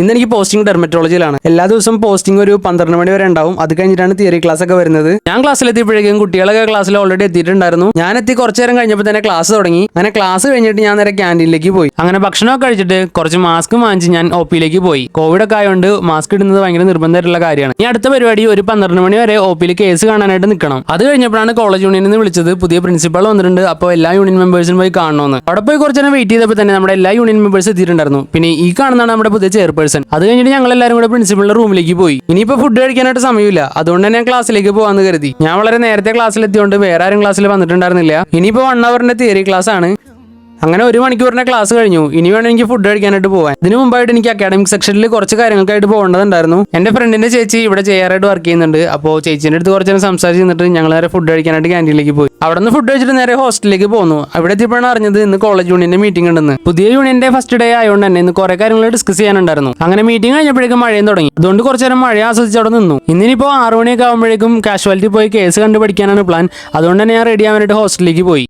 ഇന്ന് എനിക്ക് പോസ്റ്റിംഗ് ഡെർമറ്റോളജിയിലാണ്. എല്ലാ ദിവസവും പോസ്റ്റിംഗ് ഒരു 12 മണി വരെ ഉണ്ടാവും. അത് കഴിഞ്ഞിട്ടാണ് തിയറി ക്ലാസ് ഒക്കെ വരുന്നത്. ഞാൻ ക്ലാസ്സിലെത്തിയപ്പോഴേക്കും കുട്ടികളൊക്കെ ക്ലാസ്സിൽ ഓൾറെഡി എത്തിയിട്ടുണ്ടായിരുന്നു. ഞാൻ എത്തി കുറച്ചു നേരം കഴിഞ്ഞപ്പോൾ തന്നെ ക്ലാസ് തുടങ്ങി. അങ്ങനെ ക്ലാസ് കഴിഞ്ഞിട്ട് ഞാൻ നേരെ ക്യാൻറ്റീനിലേക്ക് പോയി. അങ്ങനെ ഭക്ഷണമൊക്കെ കഴിച്ചിട്ട് കുറച്ച് മാസ്ക് വാങ്ങിച്ച് ഞാൻ ഒ പിയിലേക്ക് പോയി. കോവിഡ് ഒക്കെ ആയതുകൊണ്ട് മാസ്ക് ഇടുന്നത് ഭയങ്കര നിർബന്ധമായിട്ടുള്ള കാര്യമാണ്. ഈ അടുത്ത പരിപാടി ഒരു 12 മണി വരെ ഒ പിയിൽ കേസ് കാണാനായിട്ട് നിൽക്കണം. അത് കഴിഞ്ഞപ്പോഴാണ് കോളേജ് യൂണിയനിൽ നിന്ന് വിളിച്ചത്. പുതിയ പ്രിൻസിപ്പൾ വന്നിട്ടുണ്ട്. അപ്പോൾ എല്ലാ യൂണിയൻ മെമ്പേഴ്സിനും പോയി കാണണമെന്ന്. അവിടെ പോയി കുറച്ച് നേരം വെയിറ്റ് ചെയ്തപ്പോൾ തന്നെ നമ്മുടെ എല്ലാ യൂണിയൻ മെമ്പേഴ്സ് എത്തിയിട്ടുണ്ടായിരുന്നു. പിന്നെ ഈ കാണുന്നതാണ് നമ്മുടെ പുതിയ ചെയർപേഴ്സൺ. അത് കഴിഞ്ഞിട്ട് ഞങ്ങൾ എല്ലാവരും കൂടെ പ്രിൻസിപ്പളിന്റെ റൂമിലേക്ക് പോയി. ഇനിയിപ്പോൾ ഫുഡ് കഴിക്കാനായിട്ട് സമയമില്ല. അതുകൊണ്ട് തന്നെ ഞാൻ ക്ലാസ്സിലേക്ക് പോകാമെന്ന് കരുതി. ഞാൻ വളരെ നേരത്തെ ക്ലാസ്സിലെത്തിയോണ്ട് വേറെ ആരും ക്ലാസ്സിൽ വന്നിട്ടുണ്ടായിരുന്നില്ല. ഇനിയിപ്പോൾ 1 അവറിന്റെ തിയറി ക്ലാസ് ആണ്. അങ്ങനെ 1 മണിക്കൂറിന്റെ ക്ലാസ് കഴിഞ്ഞു. ഇനി വേണം എനിക്ക് ഫുഡ് കഴിക്കാനായിട്ട് പോകാൻ. ഇതിനു മുമ്പായിട്ട് എനിക്ക് അക്കാഡമിക് സെക്ഷനിൽ കുറച്ച് കാര്യങ്ങൾക്കായിട്ട് പോകേണ്ടതുണ്ടായിരുന്നു. എന്റെ ഫ്രണ്ടിന്റെ ചേച്ചി ഇവിടെ ചെയ്യാറായിട്ട് വർക്ക് ചെയ്യുന്നുണ്ട്. അപ്പോൾ ചേച്ചിന്റെ അടുത്ത് കുറച്ച് നേരം സംസാരിച്ച് നിന്നിട്ട് ഞങ്ങൾ നേരെ ഫുഡ് കഴിക്കാനായിട്ട് ക്യാൻറ്റീനിലേക്ക് പോയി. അവിടെ നിന്ന് ഫുഡ് കഴിച്ചിട്ട് നേരെ ഹോസ്റ്റലിലേക്ക് പോന്നു. അവിടെ എത്തിയപ്പോഴാണ് അറിഞ്ഞത് ഇന്ന് കോളേജ് യൂണിയന്റെ മീറ്റിംഗ് ഉണ്ടെന്ന്. പുതിയ യൂണിയന്റെ ഫസ്റ്റ് ഡേ ആയതുകൊണ്ട് തന്നെ ഇന്ന് കുറെ കാര്യങ്ങൾ ഡിസ്കസ് ചെയ്യാനുണ്ടായിരുന്നു. അങ്ങനെ മീറ്റിംഗ് കഴിഞ്ഞപ്പോഴേക്കും മഴയും തുടങ്ങി. അതുകൊണ്ട് കുറച്ച് നേരം മഴ ആസ്വദിച്ച് അവിടെ നിന്നു. ഇന്നിപ്പോൾ 6 മണിയൊക്കെ ആകുമ്പോഴേക്കും കാഷ്വാലിറ്റി പോയി കേസ് കണ്ടുപഠിക്കാനാണ് പ്ലാൻ. അതുകൊണ്ട് തന്നെ ഞാൻ റെഡി ആവാനായിട്ട് ഹോസ്റ്റലിലേക്ക് പോയി.